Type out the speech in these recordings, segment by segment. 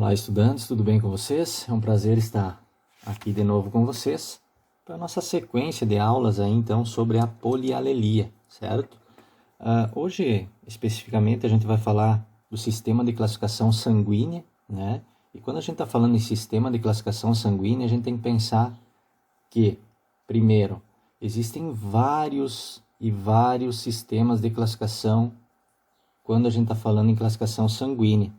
Olá, estudantes, tudo bem com vocês? É um prazer estar aqui de novo com vocês para a nossa sequência de aulas aí, então, sobre a polialelia, certo? Hoje, especificamente, a gente vai falar do sistema de classificação sanguínea, né? E quando a gente está falando em sistema de classificação sanguínea, a gente tem que pensar que, primeiro, existem vários sistemas de classificação quando a gente está falando em classificação sanguínea.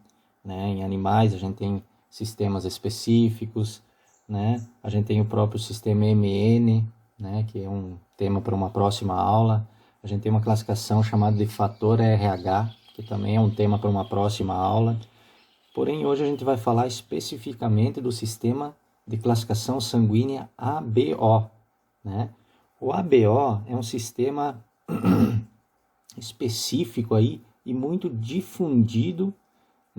Né? Em animais a gente tem sistemas específicos, né? A gente tem o próprio sistema MN, né? Que é um tema para uma próxima aula. A gente tem uma classificação chamada de fator RH, que também é um tema para uma próxima aula. Porém, hoje a gente vai falar especificamente do sistema de classificação sanguínea ABO, né? O ABO é um sistema específico aí e muito difundido,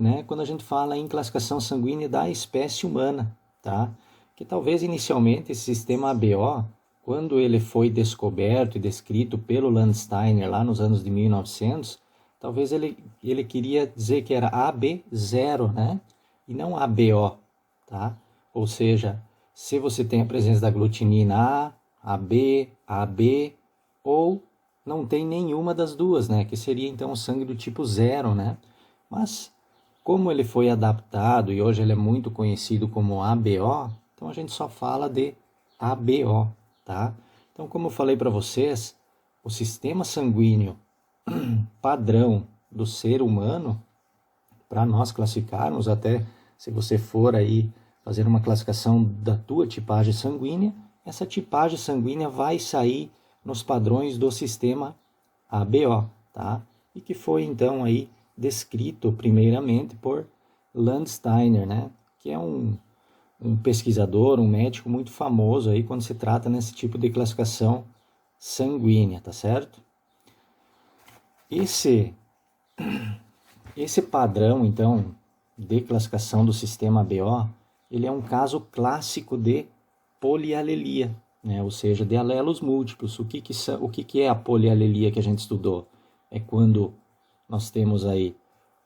né, quando a gente fala em classificação sanguínea da espécie humana, tá? Que talvez inicialmente esse sistema ABO, quando ele foi descoberto e descrito pelo Landsteiner lá nos anos de 1900, talvez ele queria dizer que era AB0, né? E não ABO, tá? Ou seja, se você tem a presença da glutinina A, AB, AB, ou não tem nenhuma das duas, né? Que seria então o sangue do tipo 0, né? Mas como ele foi adaptado e hoje ele é muito conhecido como ABO, então a gente só fala de ABO, tá? Então, como eu falei para vocês, o sistema sanguíneo padrão do ser humano, para nós classificarmos, até se você for aí fazer uma classificação da tua tipagem sanguínea, essa tipagem sanguínea vai sair nos padrões do sistema ABO, tá? E que foi então aí descrito primeiramente por Landsteiner, né? Que é um pesquisador, um médico muito famoso aí quando se trata nesse tipo de classificação sanguínea, tá certo? Esse padrão, então, de classificação do sistema ABO, ele é um caso clássico de polialelia, né? Ou seja, de alelos múltiplos. O que é a polialelia que a gente estudou? É quando nós temos aí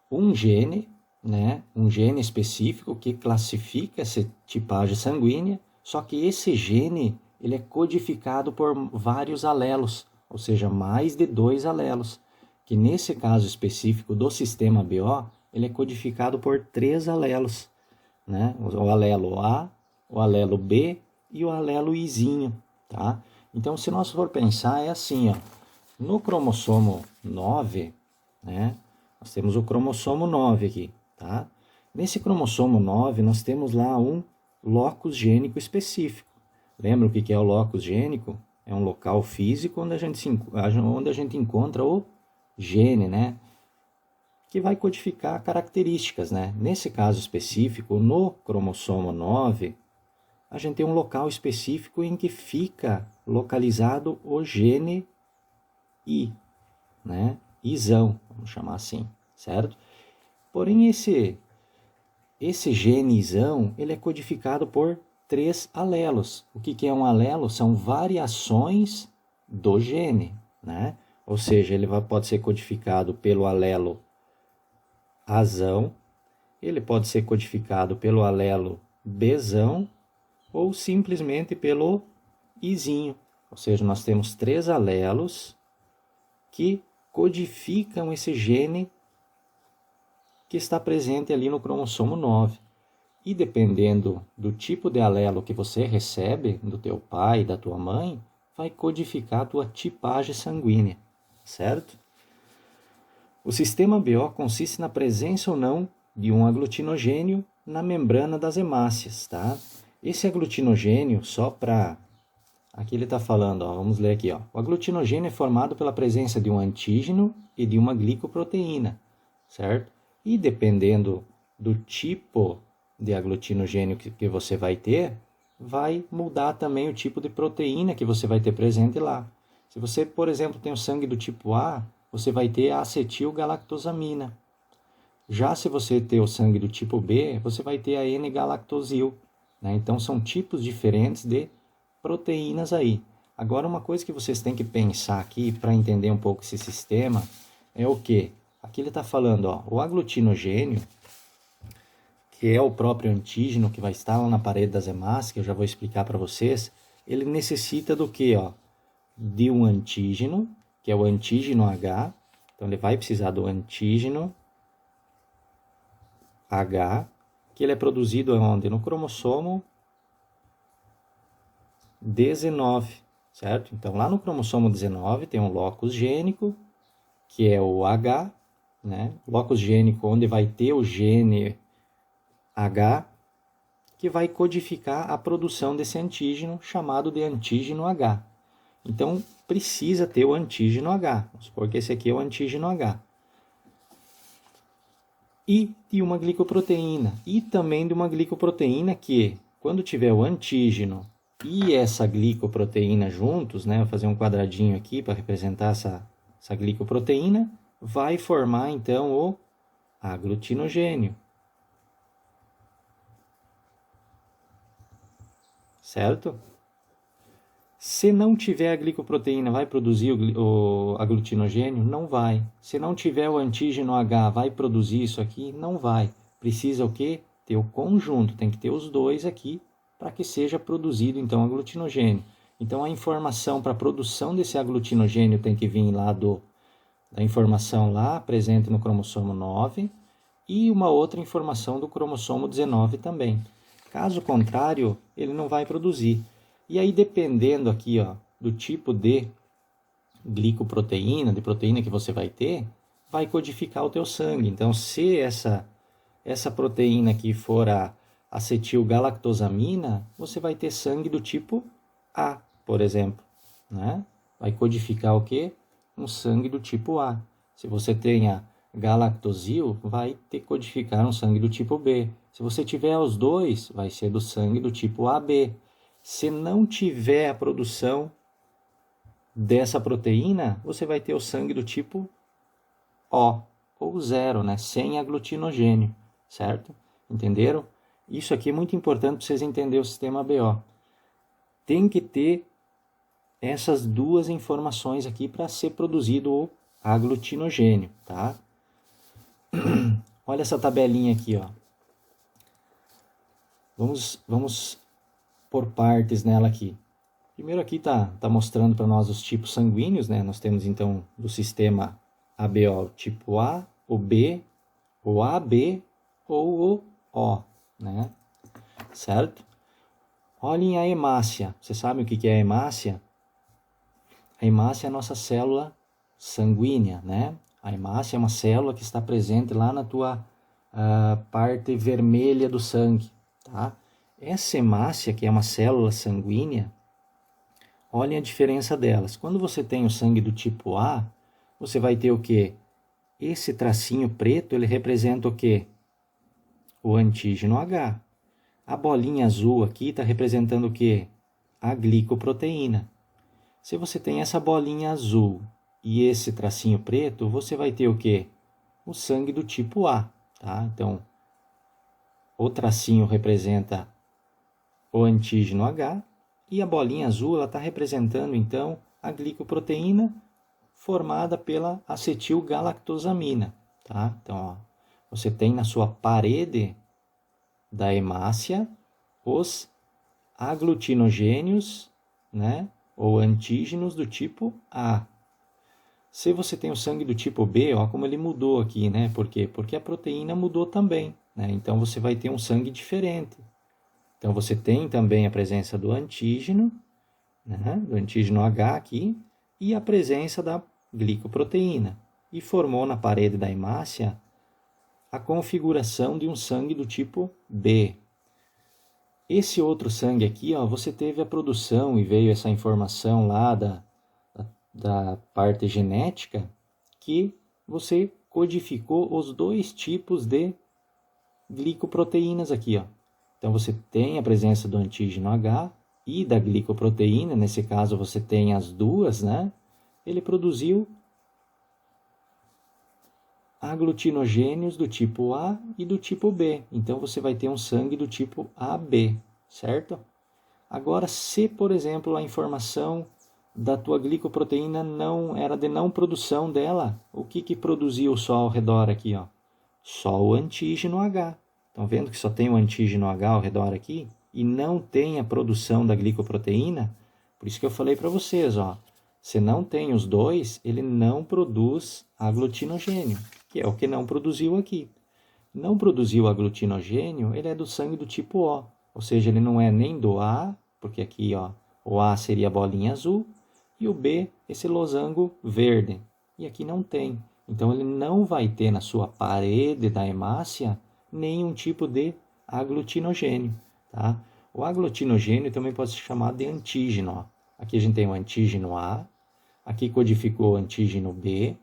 um gene, né, um gene específico que classifica essa tipagem sanguínea, só que esse gene ele é codificado por vários alelos, ou seja, mais de 2 alelos, que nesse caso específico do sistema ABO, ele é codificado por 3 alelos, né, o alelo A, o alelo B e o alelo Izinho, tá? Então, se nós for pensar, é assim, ó, no cromossomo 9, né? Nós temos o cromossomo 9 aqui, tá? Nesse cromossomo 9, nós temos lá um locus gênico específico. Lembra o que é o locus gênico? É um local físico onde a gente encontra o gene, né? Que vai codificar características, né? Nesse caso específico, no cromossomo 9, a gente tem um local específico em que fica localizado o gene I, né? Isão, vamos chamar assim, certo? Porém, esse gene Isão, ele é codificado por 3 alelos. O que é um alelo? São variações do gene, né? Ou seja, ele pode ser codificado pelo alelo Azão, ele pode ser codificado pelo alelo Bzão, ou simplesmente pelo Izinho. Ou seja, nós temos 3 alelos que codificam esse gene que está presente ali no cromossomo 9. E dependendo do tipo de alelo que você recebe do teu pai e da tua mãe, vai codificar a tua tipagem sanguínea, certo? O sistema ABO consiste na presença ou não de um aglutinogênio na membrana das hemácias, tá? Esse aglutinogênio, só para... Aqui ele está falando, ó, vamos ler aqui. Ó. O aglutinogênio é formado pela presença de um antígeno e de uma glicoproteína, certo? E dependendo do tipo de aglutinogênio que você vai ter, vai mudar também o tipo de proteína que você vai ter presente lá. Se você, por exemplo, tem o sangue do tipo A, você vai ter a acetilgalactosamina. Já se você ter o sangue do tipo B, você vai ter a N-galactosil, né? Então são tipos diferentes de proteínas aí. Agora, uma coisa que vocês têm que pensar aqui para entender um pouco esse sistema é o que? Aqui ele está falando, ó, o aglutinogênio que é o próprio antígeno que vai estar lá na parede das hemácias, que eu já vou explicar para vocês, ele necessita do quê? De um antígeno, que é o antígeno H. Então, ele vai precisar do antígeno H, que ele é produzido onde? No cromossomo 19, certo? Então, lá no cromossomo 19 tem um locus gênico, que é o H, né? Locus gênico onde vai ter o gene H, que vai codificar a produção desse antígeno, chamado de antígeno H. Então, precisa ter o antígeno H. Vamos supor que esse aqui é o antígeno H. E de uma glicoproteína. E também de uma glicoproteína que, quando tiver o antígeno e essa glicoproteína juntos, né? Vou fazer um quadradinho aqui para representar essa glicoproteína, vai formar então o aglutinogênio. Certo? Se não tiver a glicoproteína, vai produzir o aglutinogênio? Não vai. Se não tiver o antígeno H, vai produzir isso aqui? Não vai. Precisa o quê? Ter o conjunto, tem que ter os dois aqui para que seja produzido então aglutinogênio. Então a informação para a produção desse aglutinogênio tem que vir lá da informação lá presente no cromossomo 9 e uma outra informação do cromossomo 19 também. Caso contrário, ele não vai produzir. E aí, dependendo aqui, do tipo de glicoproteína, de proteína que você vai ter, vai codificar o teu sangue. Então, se essa proteína aqui for a acetilgalactosamina, você vai ter sangue do tipo A, por exemplo, né? Vai codificar o quê? Um sangue do tipo A. Se você tem a galactosil, vai ter que codificar um sangue do tipo B. Se você tiver os dois, vai ser do sangue do tipo AB. Se não tiver a produção dessa proteína, você vai ter o sangue do tipo O, ou 0, né? Sem aglutinogênio, certo? Entenderam? Isso aqui é muito importante para vocês entenderem o sistema BO. Tem que ter essas duas informações aqui para ser produzido o aglutinogênio, tá? Olha essa tabelinha aqui, Vamos por partes nela aqui. Primeiro aqui tá mostrando para nós os tipos sanguíneos, né? Nós temos então do sistema ABO o tipo A, o B, o AB ou o O, né? Certo? Olhem a hemácia. Você sabe o que é a hemácia? A hemácia é a nossa célula sanguínea, né? A hemácia é uma célula que está presente lá na tua parte vermelha do sangue, tá? Essa hemácia, que é uma célula sanguínea, olhem a diferença delas. Quando você tem o sangue do tipo A, você vai ter o quê? Esse tracinho preto, ele representa o quê? O antígeno H. A bolinha azul aqui está representando o quê? A glicoproteína. Se você tem essa bolinha azul e esse tracinho preto, você vai ter o quê? O sangue do tipo A, tá? Então, o tracinho representa o antígeno H e a bolinha azul ela está representando então a glicoproteína formada pela acetilgalactosamina, tá? Então, você tem na sua parede da hemácia os aglutinogênios, né? Ou antígenos do tipo A. Se você tem o sangue do tipo B, como ele mudou aqui, né? Por quê? Porque a proteína mudou também, né? Então você vai ter um sangue diferente. Então você tem também a presença do antígeno, né? Do antígeno H aqui, e a presença da glicoproteína. E formou na parede da hemácia a configuração de um sangue do tipo B. Esse outro sangue aqui, você teve a produção e veio essa informação lá da parte genética que você codificou os dois tipos de glicoproteínas aqui, Então você tem a presença do antígeno H e da glicoproteína, nesse caso você tem as duas, né? Ele produziu aglutinogênios do tipo A e do tipo B. Então você vai ter um sangue do tipo AB, certo? Agora, se por exemplo a informação da tua glicoproteína não era de não produção dela, o que produziu só ao redor aqui, Só o antígeno H. Estão vendo que só tem o antígeno H ao redor aqui? E não tem a produção da glicoproteína? Por isso que eu falei para vocês, ó. Se não tem os dois, ele não produz aglutinogênio, que é o que não produziu aqui. Não produziu aglutinogênio, ele é do sangue do tipo O. Ou seja, ele não é nem do A, porque aqui, ó, o A seria a bolinha azul, e o B, esse losango verde. E aqui não tem. Então, ele não vai ter na sua parede da hemácia nenhum tipo de aglutinogênio, tá? O aglutinogênio também pode ser chamado de antígeno, ó. Aqui a gente tem o antígeno A, aqui codificou o antígeno B,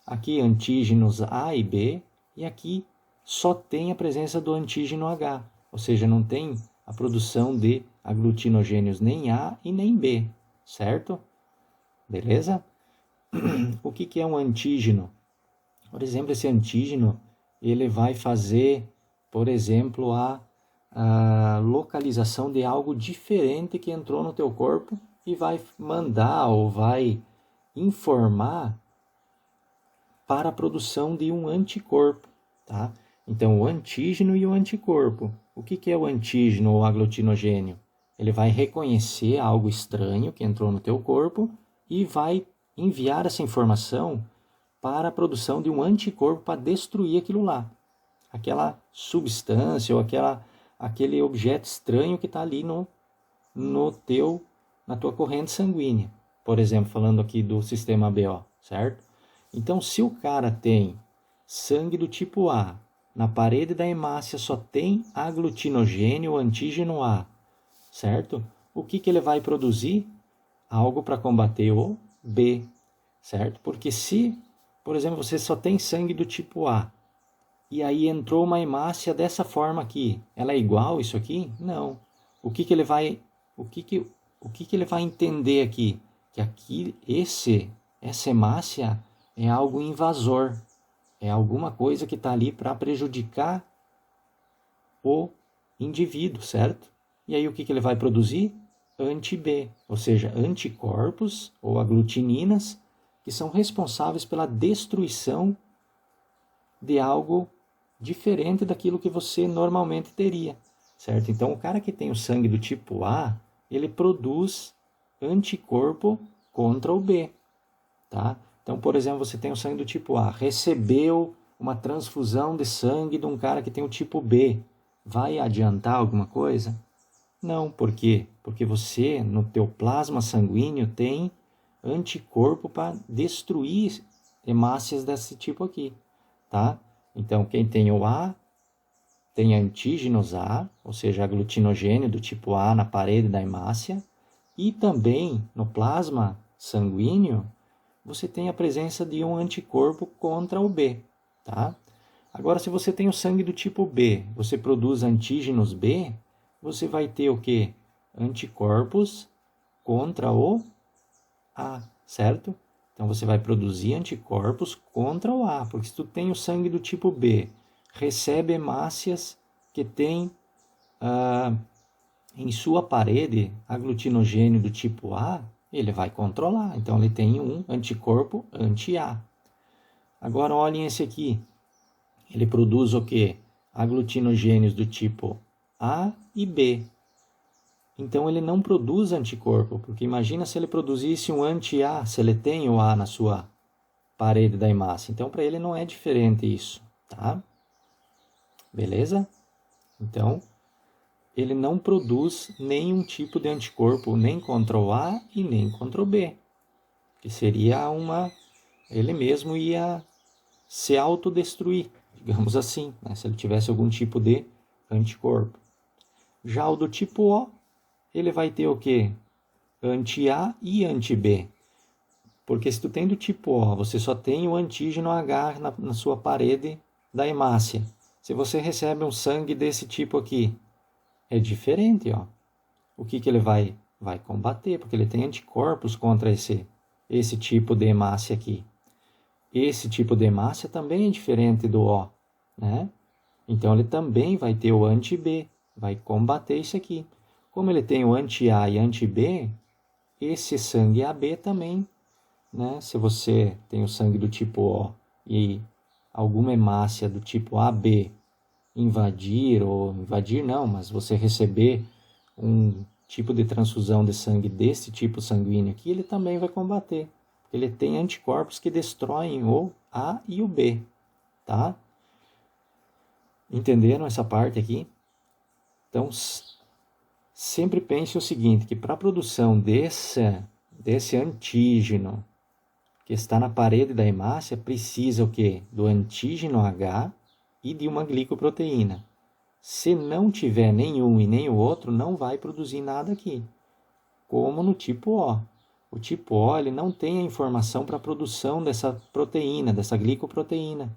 aqui antígenos A e B, e aqui só tem a presença do antígeno H, ou seja, não tem a produção de aglutinogênios nem A e nem B, certo? Beleza? O que é um antígeno? Por exemplo, esse antígeno, ele vai fazer, por exemplo, a localização de algo diferente que entrou no teu corpo e vai mandar ou vai informar para a produção de um anticorpo, tá? Então, o antígeno e o anticorpo. O que é o antígeno ou aglutinogênio? Ele vai reconhecer algo estranho que entrou no teu corpo e vai enviar essa informação para a produção de um anticorpo para destruir aquilo lá. Aquela substância ou aquele objeto estranho que está ali na tua corrente sanguínea. Por exemplo, falando aqui do sistema BO, certo? Então, se o cara tem sangue do tipo A, na parede da hemácia só tem aglutinogênio ou antígeno A, certo? O que ele vai produzir? Algo para combater o B, certo? Porque se, por exemplo, você só tem sangue do tipo A, e aí entrou uma hemácia dessa forma aqui, ela é igual isso aqui? Não. O que ele vai entender aqui? Que aqui essa hemácia é algo invasor, é alguma coisa que está ali para prejudicar o indivíduo, certo? E aí o que ele vai produzir? Anti-B, ou seja, anticorpos ou aglutininas que são responsáveis pela destruição de algo diferente daquilo que você normalmente teria, certo? Então, o cara que tem o sangue do tipo A, ele produz anticorpo contra o B, tá? Então, por exemplo, você tem o sangue do tipo A, recebeu uma transfusão de sangue de um cara que tem o tipo B, vai adiantar alguma coisa? Não, por quê? Porque você, no teu plasma sanguíneo, tem anticorpo para destruir hemácias desse tipo aqui, tá? Então, quem tem o A, tem antígenos A, ou seja, aglutinogênio do tipo A na parede da hemácia, e também no plasma sanguíneo, você tem a presença de um anticorpo contra o B, tá? Agora, se você tem o sangue do tipo B, você produz antígenos B, você vai ter o quê? Anticorpos contra o A, certo? Então, você vai produzir anticorpos contra o A, porque se tu tem o sangue do tipo B, recebe hemácias que tem em sua parede aglutinogênio do tipo A, ele vai controlar. Então, ele tem um anticorpo anti-A. Agora, olhem esse aqui. Ele produz o quê? Aglutinogênios do tipo A e B. Então, ele não produz anticorpo, porque imagina se ele produzisse um anti-A, se ele tem o A na sua parede da hemácia. Então, para ele não é diferente isso, tá? Beleza? Então, ele não produz nenhum tipo de anticorpo, nem contra o A e nem contra o B. Que seria ele mesmo ia se autodestruir, digamos assim, né? Se ele tivesse algum tipo de anticorpo. Já o do tipo O, ele vai ter o quê? Anti-A e anti-B. Porque se tu tem do tipo O, você só tem o antígeno H na sua parede da hemácia. Se você recebe um sangue desse tipo aqui, é diferente, ó. O que ele vai combater? Porque ele tem anticorpos contra esse tipo de hemácia aqui. Esse tipo de hemácia também é diferente do O, né? Então, ele também vai ter o anti-B, vai combater isso aqui. Como ele tem o anti-A e anti-B, esse sangue AB também, né? Se você tem o sangue do tipo O e alguma hemácia do tipo AB invadir, ou invadir não, mas você receber um tipo de transfusão de sangue desse tipo sanguíneo aqui, ele também vai combater. Ele tem anticorpos que destroem o A e o B, tá? Entenderam essa parte aqui? Então, sempre pense o seguinte, que para a produção desse antígeno que está na parede da hemácia, precisa o quê? Do antígeno H e de uma glicoproteína. Se não tiver nenhum e nem o outro, não vai produzir nada aqui, como no tipo O. O tipo O ele não tem a informação para a produção dessa proteína, dessa glicoproteína.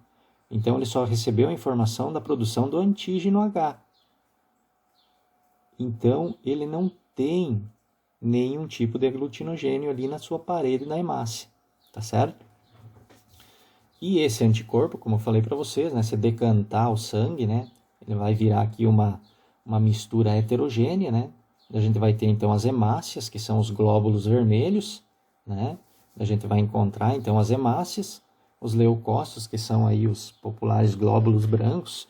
Então, ele só recebeu a informação da produção do antígeno H. Então, ele não tem nenhum tipo de aglutinogênio ali na sua parede da hemácia, tá certo? E esse anticorpo, como eu falei para vocês, né, se decantar o sangue, né, ele vai virar aqui uma mistura heterogênea, né? A gente vai ter então as hemácias, que são os glóbulos vermelhos, né? A gente vai encontrar então as hemácias, os leucócitos, que são aí os populares glóbulos brancos,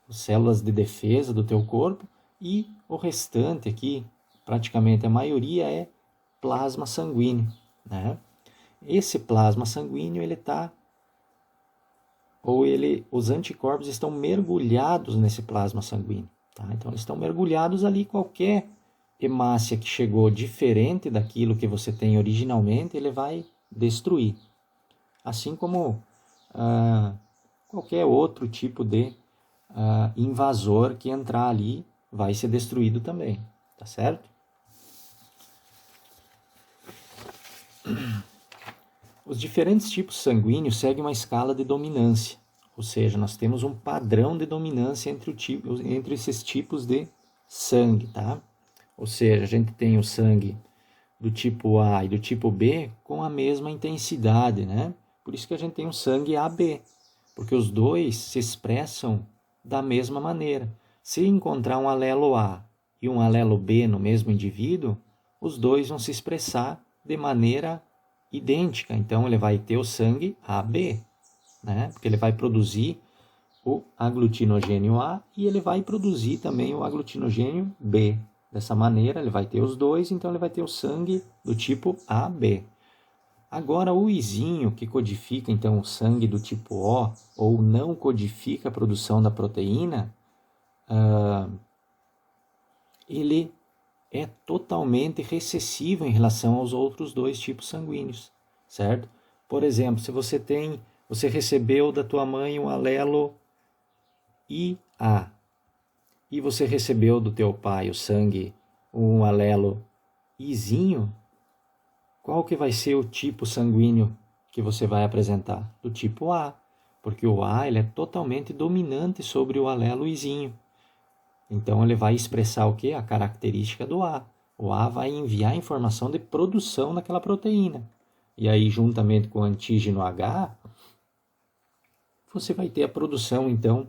as células de defesa do teu corpo, e o restante aqui, praticamente a maioria, é plasma sanguíneo, né? Esse plasma sanguíneo, os anticorpos estão mergulhados nesse plasma sanguíneo, tá? Então, eles estão mergulhados ali. Qualquer hemácia que chegou diferente daquilo que você tem originalmente, ele vai destruir. Assim como qualquer outro tipo de invasor que entrar ali vai ser destruído também, tá certo? Os diferentes tipos sanguíneos seguem uma escala de dominância, ou seja, nós temos um padrão de dominância entre esses tipos de sangue, tá? Ou seja, a gente tem o sangue do tipo A e do tipo B com a mesma intensidade, né? Por isso que a gente tem o sangue AB, porque os dois se expressam da mesma maneira. Se encontrar um alelo A e um alelo B no mesmo indivíduo, os dois vão se expressar de maneira idêntica. Então, ele vai ter o sangue AB, né? Porque ele vai produzir o aglutinogênio A e ele vai produzir também o aglutinogênio B. Dessa maneira, ele vai ter os dois, então ele vai ter o sangue do tipo AB. Agora, o Izinho, que codifica então o sangue do tipo O, ou não codifica a produção da proteína, ele é totalmente recessivo em relação aos outros dois tipos sanguíneos, certo? Por exemplo, se você recebeu da tua mãe um alelo IA e você recebeu do teu pai o sangue um alelo Izinho, qual que vai ser o tipo sanguíneo que você vai apresentar? Do tipo A, porque o A ele é totalmente dominante sobre o alelo Izinho. Então, ele vai expressar o quê? A característica do A. O A vai enviar a informação de produção daquela proteína. E aí, juntamente com o antígeno H, você vai ter a produção, então,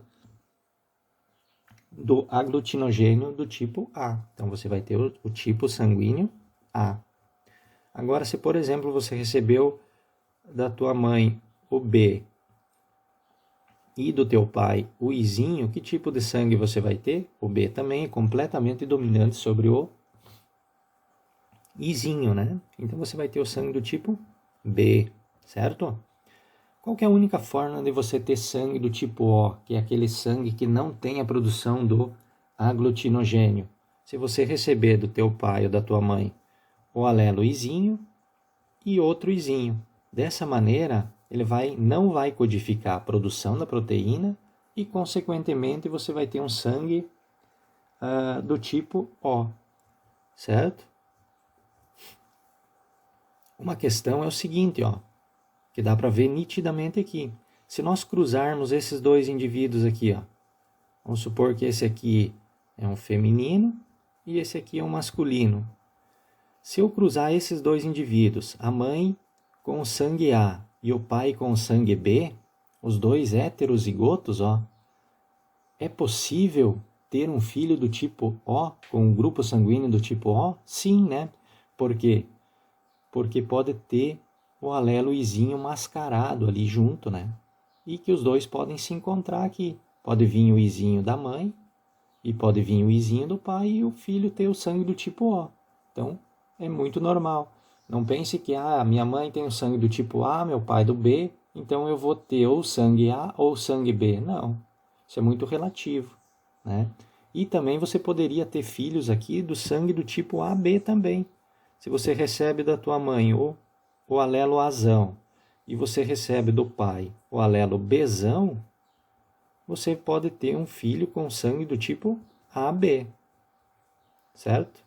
do aglutinogênio do tipo A. Então, você vai ter o tipo sanguíneo A. Agora, se, por exemplo, você recebeu da tua mãe o B e do teu pai o Izinho, que tipo de sangue você vai ter? O B também é completamente dominante sobre o Izinho, né? Então você vai ter o sangue do tipo B, certo? Qual que é a única forma de você ter sangue do tipo O, que é aquele sangue que não tem a produção do aglutinogênio? Se você receber do teu pai ou da tua mãe o alelo Izinho e outro Izinho. Dessa maneira, ele não vai codificar a produção da proteína e, consequentemente, você vai ter um sangue do tipo O, certo? Uma questão é o seguinte, que dá para ver nitidamente aqui. Se nós cruzarmos esses dois indivíduos aqui, vamos supor que esse aqui é um feminino e esse aqui é um masculino. Se eu cruzar esses dois indivíduos, a mãe com o sangue A e o pai com o sangue B, os dois heterozigotos, é possível ter um filho do tipo O com um grupo sanguíneo do tipo O? Sim, né? Por quê? Porque pode ter o alelo Izinho mascarado ali junto, né? E que os dois podem se encontrar aqui. Pode vir o Izinho da mãe e pode vir o Izinho do pai e o filho ter o sangue do tipo O. Então, é muito normal. Não pense que minha mãe tem o sangue do tipo A, meu pai do B, então eu vou ter ou sangue A ou sangue B. Não, isso é muito relativo, né? E também você poderia ter filhos aqui do sangue do tipo AB também. Se você recebe da tua mãe o alelo Azão e você recebe do pai o alelo Bzão, você pode ter um filho com sangue do tipo AB, certo?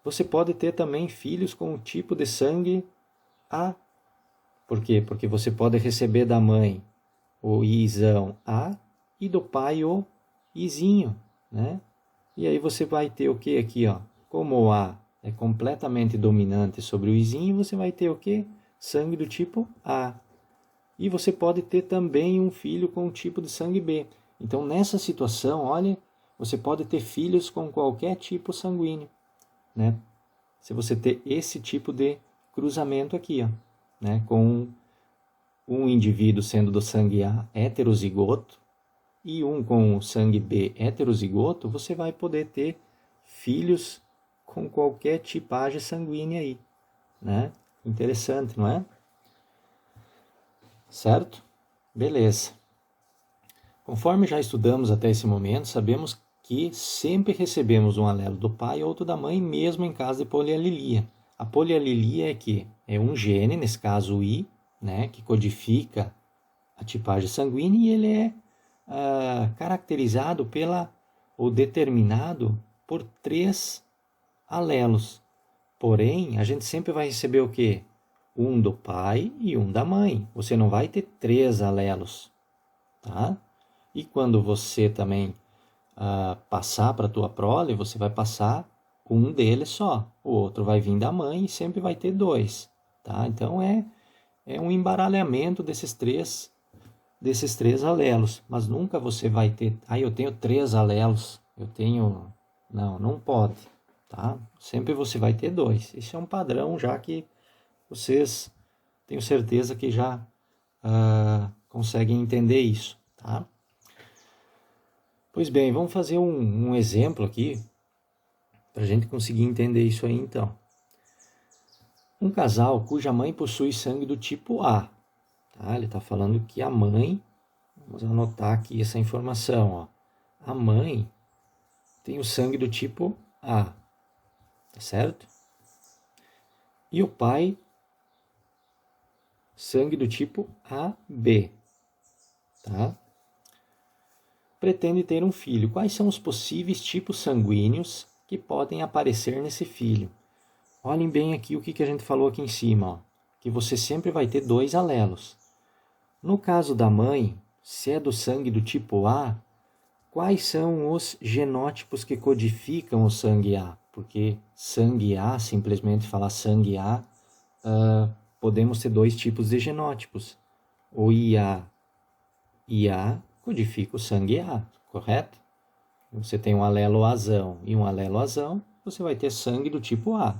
Você pode ter também filhos com o tipo de sangue A. Por quê? Porque você pode receber da mãe o Izão A e do pai o Izinho, né? E aí você vai ter o que aqui, ó? Como o A é completamente dominante sobre o Izinho, você vai ter o que? Sangue do tipo A. E você pode ter também um filho com o tipo de sangue B. Então, nessa situação, olha, você pode ter filhos com qualquer tipo sanguíneo, né? Se você ter esse tipo de cruzamento aqui, ó, né? Com um indivíduo sendo do sangue A heterozigoto e um com o sangue B heterozigoto, você vai poder ter filhos com qualquer tipagem sanguínea aí, né? Interessante, não é? Certo? Beleza. Conforme já estudamos até esse momento, sabemos que sempre recebemos um alelo do pai e outro da mãe, mesmo em caso de polialelia. A polialelia é um gene, nesse caso o I, né, que codifica a tipagem sanguínea e ele é caracterizado ou determinado por 3 alelos. Porém, a gente sempre vai receber o quê? Um do pai e um da mãe. Você não vai ter 3 alelos, tá? E quando você também passar para a tua prole, você vai passar um deles só. O outro vai vir da mãe e sempre vai ter 2, tá? Então, é um embaralhamento desses três alelos. Mas nunca você vai ter... eu tenho 3 alelos. Não pode, tá? Sempre você vai ter 2. Isso é um padrão já que vocês, tenho certeza que já conseguem entender isso, tá? Pois bem, vamos fazer um exemplo aqui para a gente conseguir entender isso aí então. Um casal cuja mãe possui sangue do tipo A, tá? Ele está falando que a mãe, vamos anotar aqui essa informação, ó. A mãe tem o sangue do tipo A, tá certo? E o pai, sangue do tipo AB, tá? Pretende ter um filho. Quais são os possíveis tipos sanguíneos que podem aparecer nesse filho? Olhem bem aqui o que a gente falou aqui em cima, ó, que você sempre vai ter 2 alelos. No caso da mãe, se é do sangue do tipo A, quais são os genótipos que codificam o sangue A? Porque sangue A, simplesmente falar sangue A, podemos ter 2 tipos de genótipos. O IA codifica o sangue A, correto? Você tem um alelo Azão e um alelo Azão, você vai ter sangue do tipo A.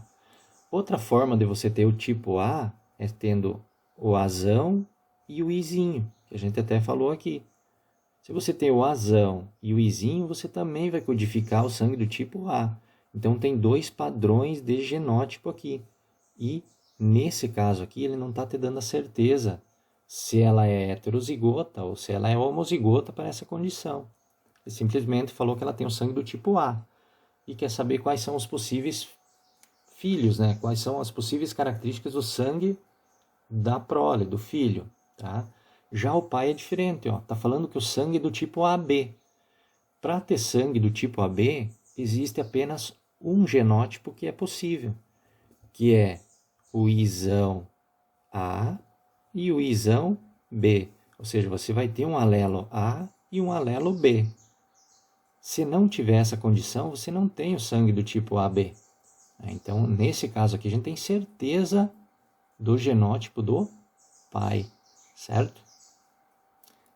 Outra forma de você ter o tipo A é tendo o Azão e o Izinho, que a gente até falou aqui. Se você tem o Azão e o Izinho, você também vai codificar o sangue do tipo A. Então, tem 2 padrões de genótipo aqui. E, nesse caso aqui, ele não está te dando a certeza se ela é heterozigota ou se ela é homozigota para essa condição. Ele simplesmente falou que ela tem o sangue do tipo A. E quer saber quais são os possíveis filhos, né? Quais são as possíveis características do sangue da prole, do filho, tá? Já o pai é diferente, ó. Tá falando que o sangue é do tipo AB. Para ter sangue do tipo AB, existe apenas um genótipo que é possível, que é o Izão A e o Izão B. Ou seja, você vai ter um alelo A e um alelo B. Se não tiver essa condição, você não tem o sangue do tipo AB. Então, nesse caso aqui, a gente tem certeza do genótipo do pai, certo?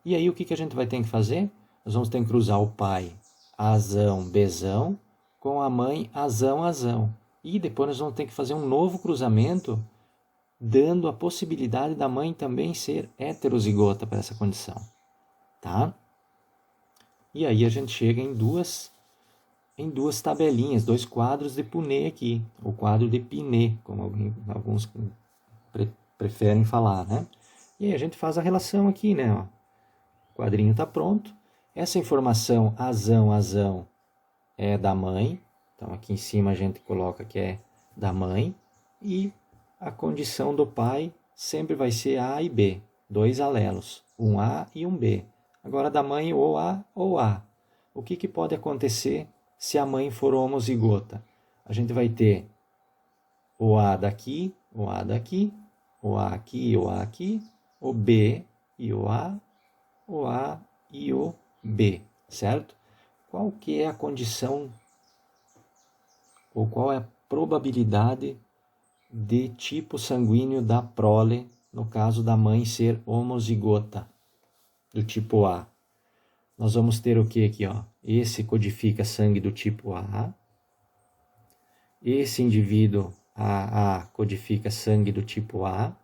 E aí, o que a gente vai ter que fazer? Nós vamos ter que cruzar o pai Azão, Bzão, com a mãe Azão, Azão. E depois nós vamos ter que fazer um novo cruzamento, dando a possibilidade da mãe também ser heterozigota para essa condição, tá? E aí a gente chega em duas tabelinhas, 2 quadros de Punnett aqui, o quadro de Pinet, como alguns preferem falar, né? E aí a gente faz a relação aqui, né? Ó, o quadrinho está pronto. Essa informação azão é da mãe. Então aqui em cima a gente coloca que é da mãe. E a condição do pai sempre vai ser A e B. 2 alelos, um A e um B. Agora da mãe ou A ou A. O que pode acontecer se a mãe for homozigota? A gente vai ter o A daqui, o A daqui, o A aqui, o A aqui, o B e o A e o B, certo? Qual que é a condição ou qual é a probabilidade de tipo sanguíneo da prole no caso da mãe ser homozigota do tipo A? Nós vamos ter o que aqui, ó? Esse codifica sangue do tipo A. Esse indivíduo AA codifica sangue do tipo A.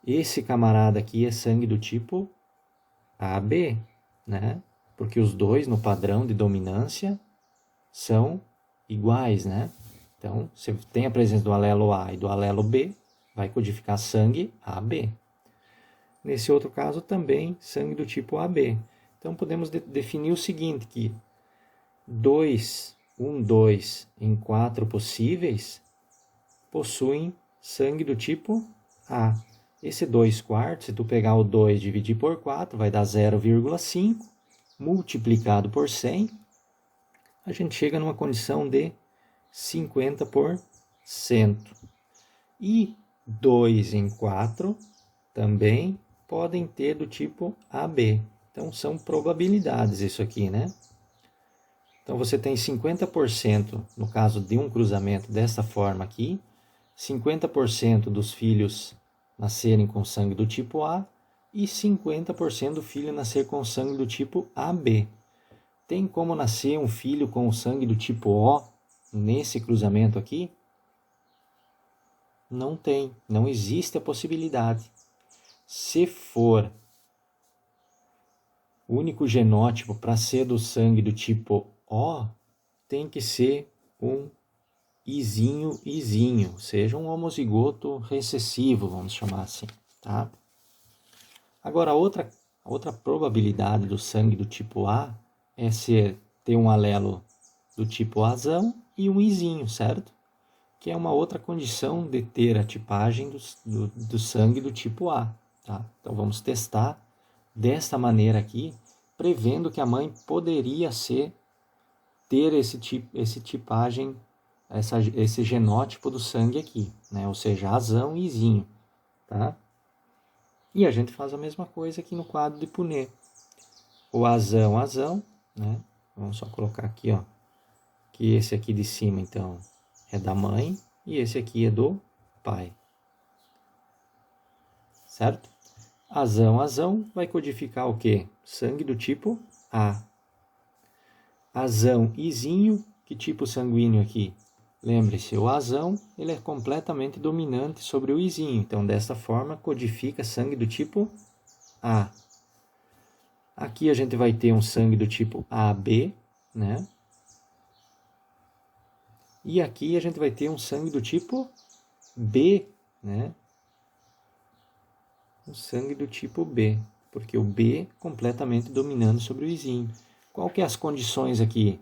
Esse camarada aqui é sangue do tipo AB, né? Porque os dois no padrão de dominância são iguais, né? Então, você tem a presença do alelo A e do alelo B, vai codificar sangue AB. Nesse outro caso também sangue do tipo AB. Então podemos definir o seguinte, que 2 em 4 possíveis possuem sangue do tipo A. Esse 2 quartos, se tu pegar o 2 e dividir por 4, vai dar 0,5, multiplicado por 100, a gente chega numa condição de 50%. E 2 em 4 também podem ter do tipo AB. Então, são probabilidades isso aqui, né? Então, você tem 50% no caso de um cruzamento dessa forma aqui, 50% dos filhos nascerem com sangue do tipo A e 50% do filho nascer com sangue do tipo AB. Tem como nascer um filho com sangue do tipo O nesse cruzamento aqui? Não tem, não existe a possibilidade. Se for o único genótipo para ser do sangue do tipo O, tem que ser um Izinho, seja um homozigoto recessivo, vamos chamar assim, tá? Agora, outra probabilidade do sangue do tipo A é ter um alelo do tipo Azão e um Izinho, certo? Que é uma outra condição de ter a tipagem do sangue do tipo A, tá? Então, vamos testar desta maneira aqui, prevendo que a mãe poderia ter esse tipagem, esse genótipo do sangue aqui, né? Ou seja, Azão e Izinho, tá? E a gente faz a mesma coisa aqui no quadro de Punnett. O Azão, né? Vamos só colocar aqui, ó, que esse aqui de cima, então, é da mãe e esse aqui é do pai, certo? Azão vai codificar o quê? Sangue do tipo A. Azão Izinho, que tipo sanguíneo aqui? Lembre-se, o Azão ele é completamente dominante sobre o Izinho. Então, dessa forma, codifica sangue do tipo A. Aqui a gente vai ter um sangue do tipo AB, né? E aqui a gente vai ter um sangue do tipo B, né? Um sangue do tipo B, porque o B completamente dominando sobre o Izinho. Qual que é as condições aqui?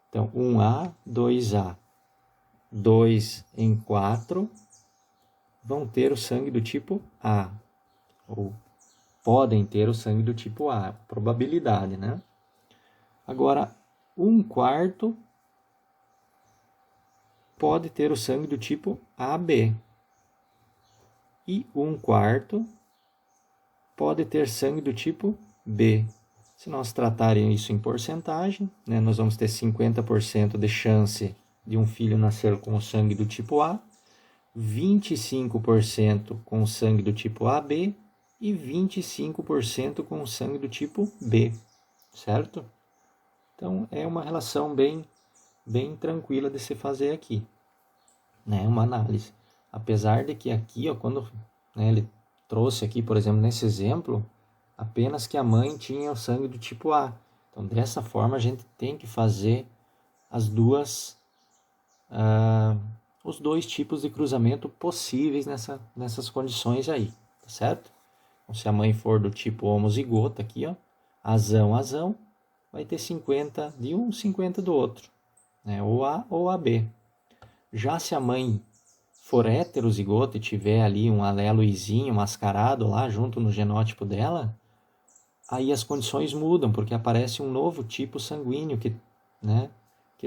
Então, 1A, 2A. 2 em 4 vão ter o sangue do tipo A, ou podem ter o sangue do tipo A, probabilidade, né? Agora, 1 quarto pode ter o sangue do tipo AB, e 1 quarto pode ter sangue do tipo B. Se nós tratarem isso em porcentagem, né, nós vamos ter 50% de chance de um filho nascer com o sangue do tipo A, 25% com o sangue do tipo AB e 25% com o sangue do tipo B, certo? Então, é uma relação bem tranquila de se fazer aqui, né? Uma análise. Apesar de que aqui, ó, quando, né, ele trouxe aqui, por exemplo, nesse exemplo, apenas que a mãe tinha o sangue do tipo A. Então, dessa forma, a gente tem que fazer os dois tipos de cruzamento possíveis nessas condições aí, tá certo? Então, se a mãe for do tipo homozigota aqui, ó, azão, vai ter 50 de um, 50 do outro, né? Ou A ou AB. Já se a mãe for heterozigota e tiver ali um alelo izinho mascarado lá junto no genótipo dela, aí as condições mudam, porque aparece um novo tipo sanguíneo que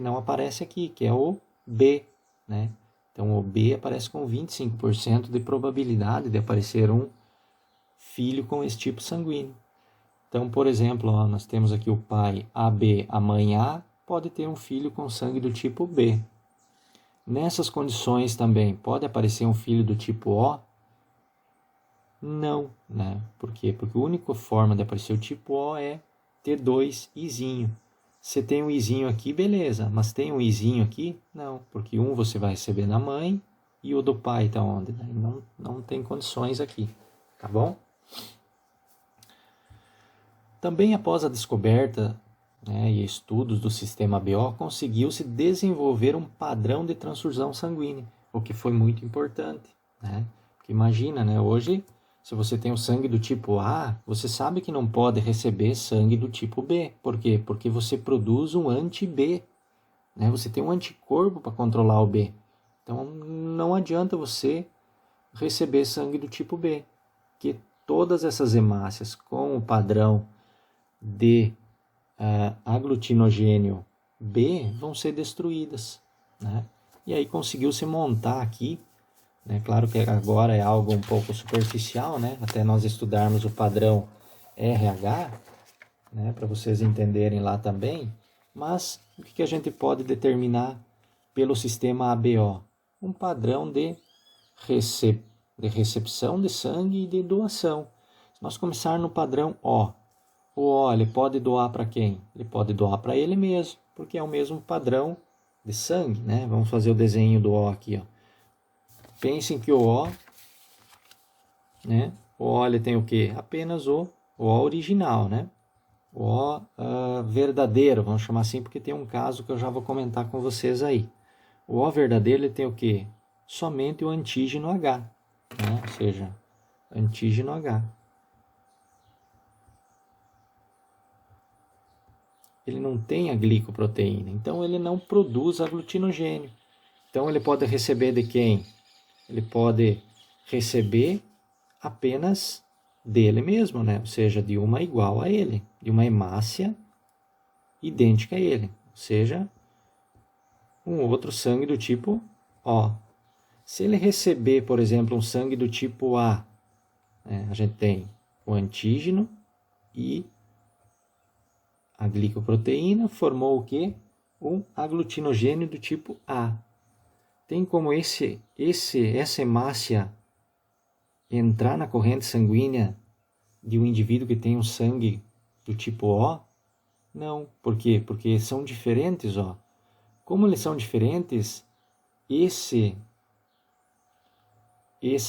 não aparece aqui, que é o B, né? Então o B aparece com 25% de probabilidade de aparecer um filho com esse tipo sanguíneo. Então, por exemplo, ó, nós temos aqui o pai AB, a mãe A, pode ter um filho com sangue do tipo B. Nessas condições também, pode aparecer um filho do tipo O? Não, né? Por quê? Porque a única forma de aparecer o tipo O é ter dois izinho. Você tem um izinho aqui, beleza, mas tem um izinho aqui? Não, porque um você vai receber da mãe e o do pai está onde? Não tem condições aqui, tá bom? Também após a descoberta, né, e estudos do sistema BO, conseguiu-se desenvolver um padrão de transfusão sanguínea, o que foi muito importante, né? Porque imagina, né, hoje, se você tem o sangue do tipo A, você sabe que não pode receber sangue do tipo B. Por quê? Porque você produz um anti-B, né? Você tem um anticorpo para controlar o B. Então, não adianta você receber sangue do tipo B, que todas essas hemácias com o padrão de aglutinogênio B vão ser destruídas, né? E aí conseguiu-se montar aqui, né? Claro que agora é algo um pouco superficial, né? Até nós estudarmos o padrão RH, né? Para vocês entenderem lá também. Mas o que a gente pode determinar pelo sistema ABO? Um padrão de recepção de sangue e de doação. Se nós começarmos no padrão O ele pode doar para quem? Ele pode doar para ele mesmo, porque é o mesmo padrão de sangue, né? Vamos fazer o desenho do O aqui, ó. Pensem que o O, né? O O ele tem o quê? Apenas o O original, né? O O verdadeiro, vamos chamar assim, porque tem um caso que eu já vou comentar com vocês aí. O O verdadeiro ele tem o quê? Somente o antígeno H, né? Ou seja, antígeno H. Ele não tem a glicoproteína, então ele não produz aglutinogênio. Então ele pode receber de quem? Ele pode receber apenas dele mesmo, né? Ou seja, de uma igual a ele, de uma hemácia idêntica a ele, ou seja, um outro sangue do tipo O. Se ele receber, por exemplo, um sangue do tipo A, né, a gente tem o antígeno e a glicoproteína formou o quê? Um aglutinogênio do tipo A. Tem como essa hemácia entrar na corrente sanguínea de um indivíduo que tem um sangue do tipo O? Não. Por quê? Porque são diferentes, ó. Como eles são diferentes,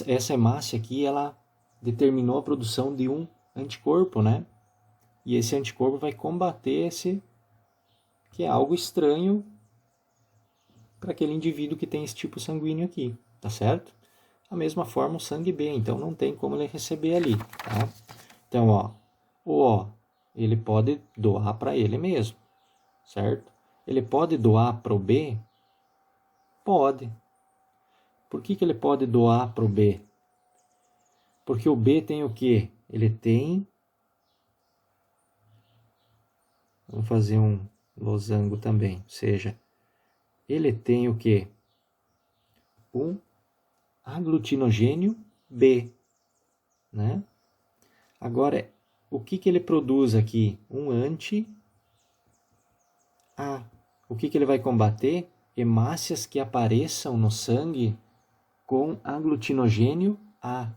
essa hemácia aqui, ela determinou a produção de um anticorpo, né? E esse anticorpo vai combater esse, que é algo estranho para aquele indivíduo que tem esse tipo sanguíneo aqui, tá certo? Da mesma forma o sangue B, então não tem como ele receber ali, tá? Então, ó, o O, ele pode doar para ele mesmo, certo? Ele pode doar para o B? Pode. Por que ele pode doar para o B? Porque o B tem o quê? Ele tem... Vamos fazer um losango também, ou seja, ele tem o quê? Um aglutinogênio B, né? Agora, o que ele produz aqui? Um anti-A. O que ele vai combater? Hemácias que apareçam no sangue com aglutinogênio A.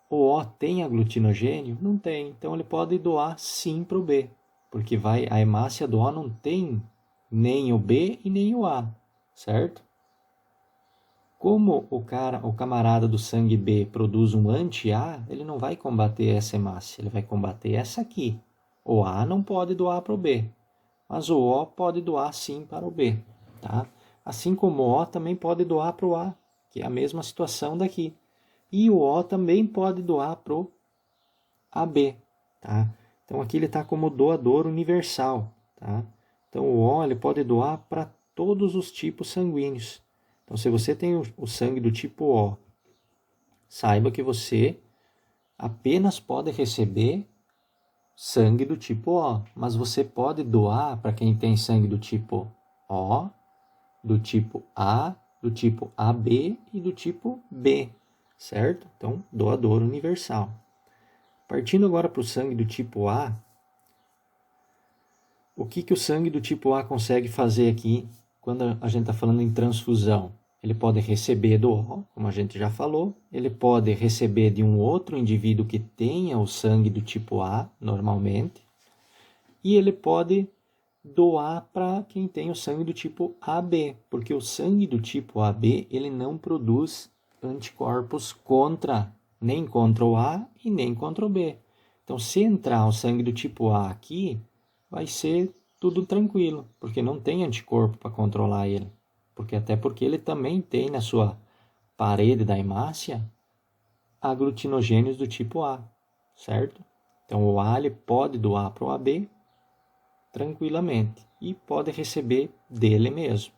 O O tem aglutinogênio? Não tem. Então ele pode doar sim para o B, porque a hemácia do O não tem nem o B e nem o A, certo? Como o camarada do sangue B produz um anti-A, ele não vai combater essa hemácia, ele vai combater essa aqui, O A não pode doar para o B, mas o O pode doar sim para o B, tá? Assim como o O também pode doar para o A, que é a mesma situação daqui. E o O também pode doar para o AB, tá? Então aqui ele está como doador universal, tá? Então o O ele pode doar para todos os tipos sanguíneos. Então se você tem o sangue do tipo O, saiba que você apenas pode receber sangue do tipo O, mas você pode doar para quem tem sangue do tipo O, do tipo A, do tipo AB e do tipo B, certo? Então, doador universal. Partindo agora para o sangue do tipo A, o que o sangue do tipo A consegue fazer aqui quando a gente está falando em transfusão? Ele pode receber do O, como a gente já falou, ele pode receber de um outro indivíduo que tenha o sangue do tipo A, normalmente, e ele pode doar para quem tem o sangue do tipo AB, porque o sangue do tipo AB ele não produz anticorpos nem contra o A e nem contra o B. Então, se entrar o sangue do tipo A aqui, vai ser tudo tranquilo, porque não tem anticorpo para controlar ele. Até porque ele também tem na sua parede da hemácia aglutinogênios do tipo A, certo? Então, o A ele pode doar para o AB tranquilamente e pode receber dele mesmo.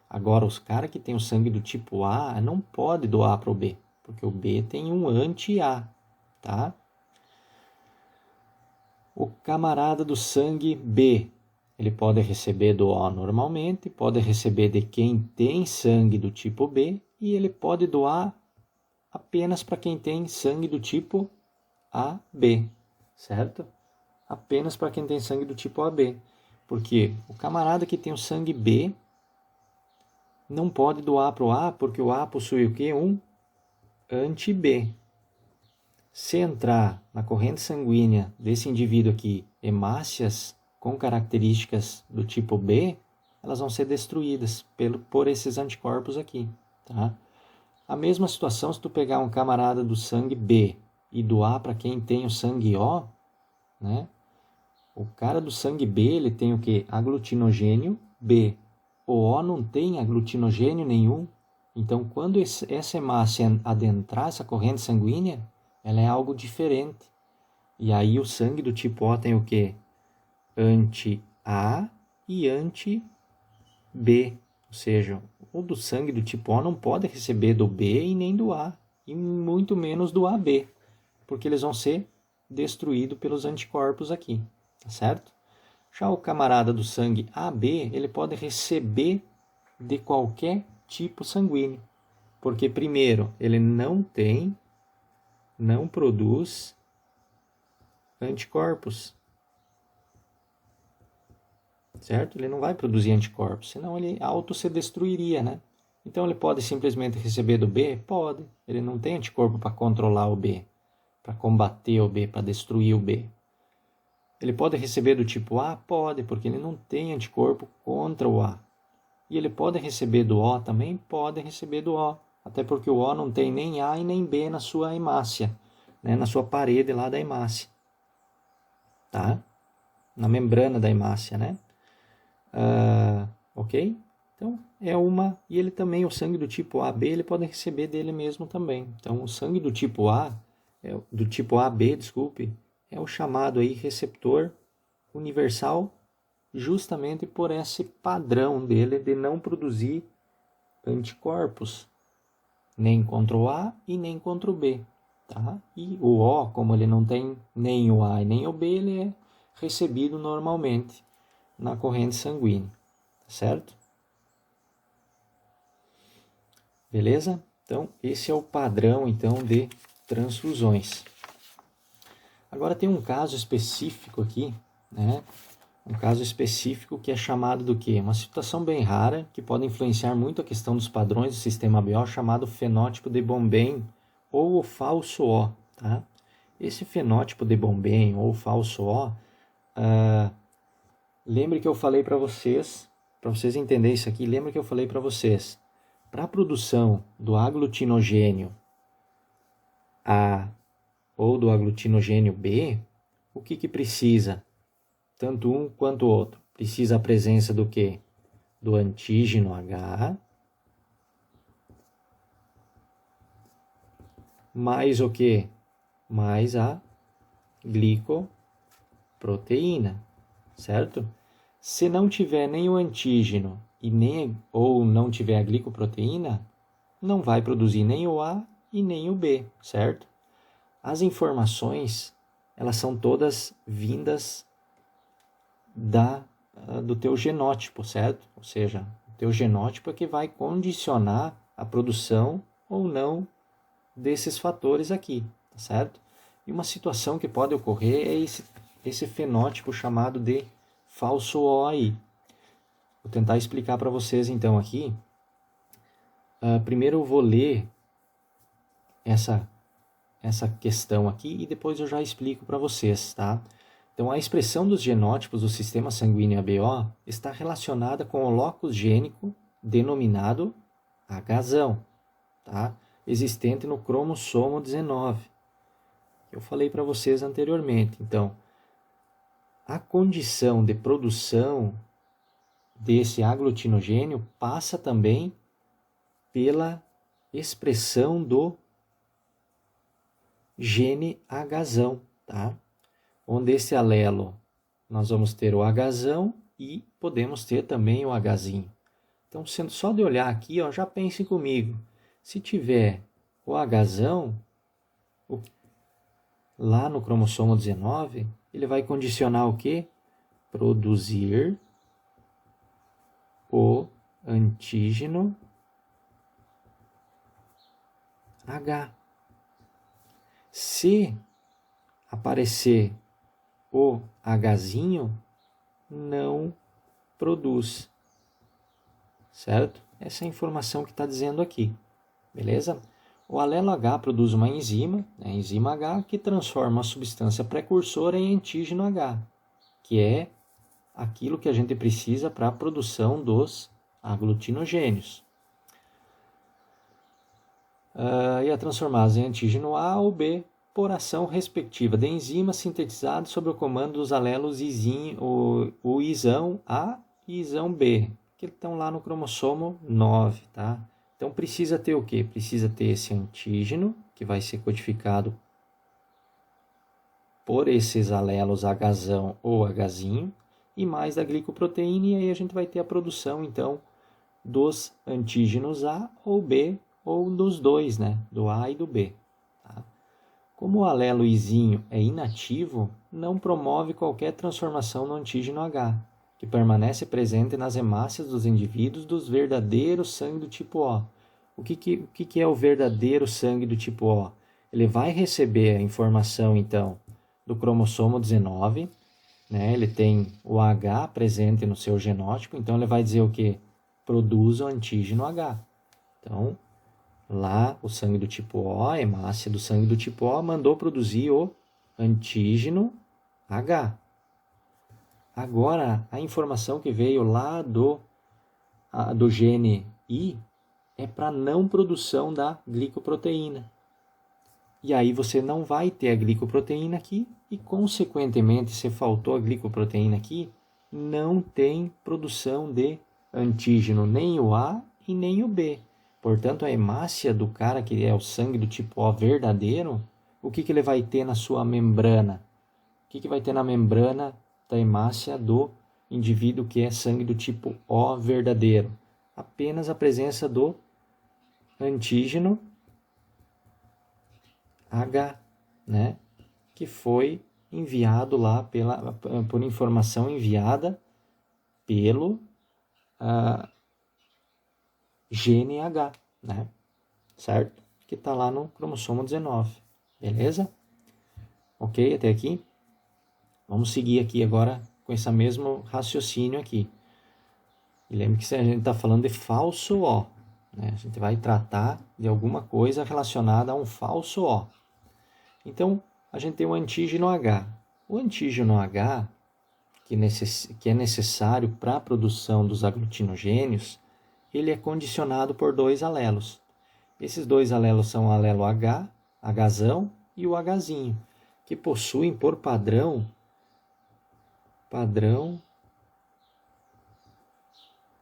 Agora, os caras que têm o sangue do tipo A não pode doar para o B, porque o B tem um anti-A, tá? O camarada do sangue B, ele pode receber do O normalmente, pode receber de quem tem sangue do tipo B e ele pode doar apenas para quem tem sangue do tipo AB, certo? Apenas para quem tem sangue do tipo AB. Porque o camarada que tem o sangue B não pode doar para o A, porque o A possui o quê? Um anti-B. Se entrar na corrente sanguínea desse indivíduo aqui hemácias com características do tipo B, elas vão ser destruídas por esses anticorpos aqui, tá? A mesma situação se tu pegar um camarada do sangue B e doar para quem tem o sangue O, né? O cara do sangue B, ele tem o quê? Aglutinogênio B. O O não tem aglutinogênio nenhum. Então, quando essa hemácia adentrar essa corrente sanguínea, ela é algo diferente. E aí o sangue do tipo O tem o quê? Anti-A e anti-B. Ou seja, o do sangue do tipo O não pode receber do B e nem do A. E muito menos do AB. Porque eles vão ser destruídos pelos anticorpos aqui. Tá certo? Já o camarada do sangue AB, ele pode receber de qualquer tipo sanguíneo. Porque, primeiro, ele não produz anticorpos. Certo? Ele não vai produzir anticorpos, senão ele auto se destruiria, né? Então, ele pode simplesmente receber do B? Pode. Ele não tem anticorpo para controlar o B, para combater o B, para destruir o B. Ele pode receber do tipo A? Pode, porque ele não tem anticorpo contra o A. E ele pode receber do O também? Pode receber do O. Até porque o O não tem nem A e nem B na sua hemácia, né? Na sua parede lá da hemácia. Tá? Na membrana da hemácia, né? Ok? Então, é uma... E ele também, o sangue do tipo AB, ele pode receber dele mesmo também. Então, o sangue do tipo A, do tipo AB, desculpe, é o chamado aí receptor universal, justamente por esse padrão dele de não produzir anticorpos, nem contra o A e nem contra o B. Tá? E o O, como ele não tem nem o A e nem o B, ele é recebido normalmente na corrente sanguínea, certo? Beleza? Então, esse é o padrão então de transfusões. Agora tem um caso específico aqui, né? Um caso específico que é chamado do quê? Uma situação bem rara, que pode influenciar muito a questão dos padrões do sistema ABO, chamado fenótipo de Bombém ou o falso O, tá? Esse fenótipo de Bombém ou falso O, lembre que eu falei para vocês entenderem isso aqui, lembre que eu falei para vocês, para a produção do aglutinogênio A ou do aglutinogênio B, o que precisa? tanto um quanto o outro. Precisa a presença do quê? Do antígeno H, mais o quê? Mais a glicoproteína, certo? Se não tiver nem o antígeno ou não tiver a glicoproteína, não vai produzir nem o A e nem o B, certo? As informações, elas são todas vindas do teu genótipo, certo? Ou seja, o teu genótipo é que vai condicionar a produção ou não desses fatores aqui, tá certo? E uma situação que pode ocorrer é esse fenótipo chamado de falso O aí. Vou tentar explicar para vocês então aqui. Primeiro eu vou ler essa questão aqui e depois eu já explico para vocês, tá? Então, a expressão dos genótipos do sistema sanguíneo ABO está relacionada com o locus gênico denominado Hzão, tá? Existente no cromossomo 19. Eu falei para vocês anteriormente. Então, a condição de produção desse aglutinogênio passa também pela expressão do gene Hzão, tá? Onde esse alelo nós vamos ter o Hzão e podemos ter também o Hzinho. Então, sendo só de olhar aqui, ó, já pensem comigo. Se tiver o Hzão, lá no cromossomo 19, ele vai condicionar o quê? Produzir o antígeno H. Se aparecer o Hzinho, não produz, certo? Essa é a informação que está dizendo aqui, beleza? O alelo H produz uma enzima, a enzima H, que transforma a substância precursora em antígeno H, que é aquilo que a gente precisa para a produção dos aglutinogênios. E a transformada em antígeno A ou B por ação respectiva da enzima sintetizada sob o comando dos alelos o Izão A e Izão B, que estão lá no cromossomo 9, tá? Então precisa ter o quê? Precisa ter esse antígeno, que vai ser codificado por esses alelos Hzão ou Hzinho, e mais da glicoproteína, e aí a gente vai ter a produção, então, dos antígenos A ou B, ou dos dois, né? Do A e do B. Tá? Como o alelo Izinho é inativo, não promove qualquer transformação no antígeno H, que permanece presente nas hemácias dos indivíduos dos verdadeiros sangue do tipo O. O que é o verdadeiro sangue do tipo O? Ele vai receber a informação, então, do cromossomo 19, né? Ele tem o H presente no seu genótipo, então ele vai dizer o quê? Produz o antígeno H. Então, lá o sangue do tipo O, a hemácia do sangue do tipo O, mandou produzir o antígeno H. Agora, a informação que veio lá do gene I é para não produção da glicoproteína. E aí você não vai ter a glicoproteína aqui e, consequentemente, se faltou a glicoproteína aqui, não tem produção de antígeno, nem o A e nem o B. Portanto, a hemácia do cara que é o sangue do tipo O verdadeiro, o que ele vai ter na sua membrana? O que vai ter na membrana da hemácia do indivíduo que é sangue do tipo O verdadeiro? Apenas a presença do antígeno H, né? Que foi enviado lá por informação enviada pelo gene H, né? Certo? Que está lá no cromossomo 19, beleza? Ok, até aqui? Vamos seguir aqui agora com esse mesmo raciocínio aqui. E lembre que a gente está falando de falso O, né? A gente vai tratar de alguma coisa relacionada a um falso O. Então, a gente tem o antígeno H. O antígeno H, que é necessário para a produção dos aglutinogênios, ele é condicionado por dois alelos. Esses dois alelos são o alelo H, Hzão, e o Hzinho, que possuem por padrão padrão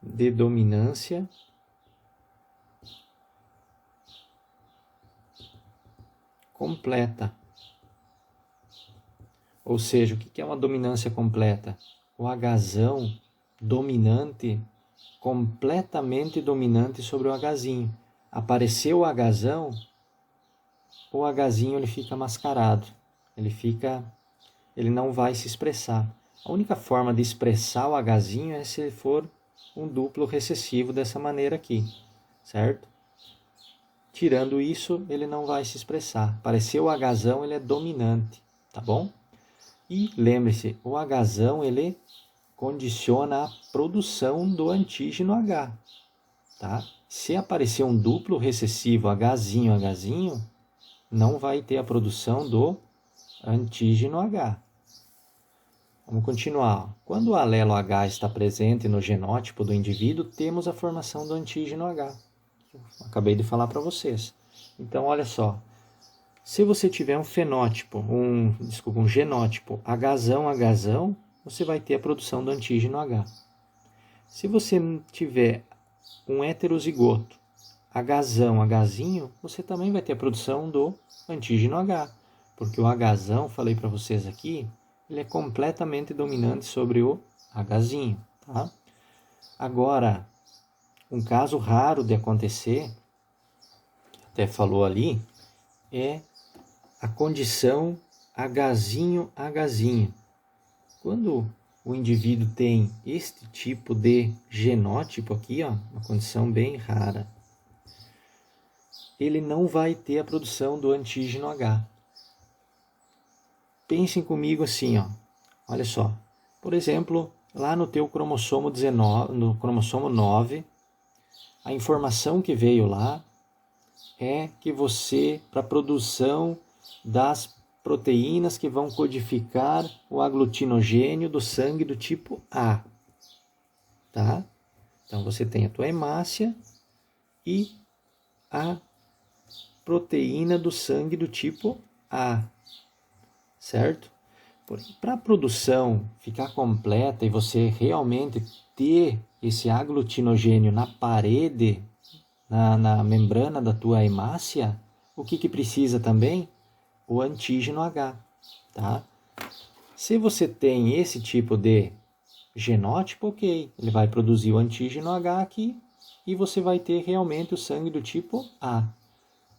de dominância completa. Ou seja, o que é uma dominância completa? O Hzão dominante, completamente dominante sobre o Hzinho. Apareceu o Hzão, o Hzinho ele fica mascarado. Ele não vai se expressar. A única forma de expressar o Hzinho é se ele for um duplo recessivo dessa maneira aqui, certo? Tirando isso, ele não vai se expressar. Apareceu o Hzão, ele é dominante, tá bom? E lembre-se, o Hzão ele condiciona a produção do antígeno H, tá? Se aparecer um duplo recessivo Hzinho, não vai ter a produção do antígeno H. Vamos continuar. Quando o alelo H está presente no genótipo do indivíduo, temos a formação do antígeno H. Acabei de falar para vocês. Então, olha só. Se você tiver um fenótipo, um genótipo Hzão, você vai ter a produção do antígeno H. Se você tiver um heterozigoto Hzinho, você também vai ter a produção do antígeno H. Porque o Hzão, falei para vocês aqui, ele é completamente dominante sobre o Hzinho, tá? Agora, um caso raro de acontecer, até falou ali, é a condição Hzinho. Quando o indivíduo tem este tipo de genótipo aqui, ó, uma condição bem rara, ele não vai ter a produção do antígeno H. Pensem comigo assim, ó. Olha só. Por exemplo, lá no teu cromossomo 19, no cromossomo 9, a informação que veio lá é que você, para a produção das proteínas que vão codificar o aglutinogênio do sangue do tipo A, tá? Então você tem a tua hemácia e a proteína do sangue do tipo A, certo? Para a produção ficar completa e você realmente ter esse aglutinogênio na parede, na membrana da tua hemácia, o que precisa também? O antígeno H, tá? Se você tem esse tipo de genótipo, ok, ele vai produzir o antígeno H aqui e você vai ter realmente o sangue do tipo A.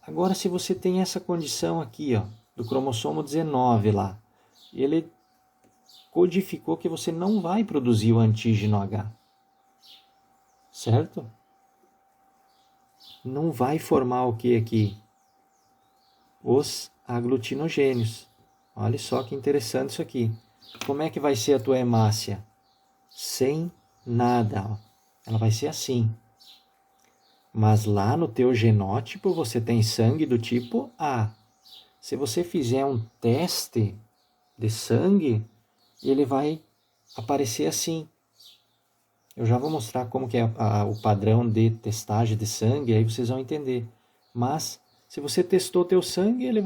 Agora, se você tem essa condição aqui, ó, do cromossomo 19 lá, ele codificou que você não vai produzir o antígeno H, certo? Não vai formar o que aqui? Os aglutinogênios. Olha só que interessante isso aqui. Como é que vai ser a tua hemácia? Sem nada, ó. Ela vai ser assim. Mas lá no teu genótipo você tem sangue do tipo A. Se você fizer um teste de sangue, ele vai aparecer assim. Eu já vou mostrar como que é o padrão de testagem de sangue, aí vocês vão entender. Mas se você testou teu sangue, ele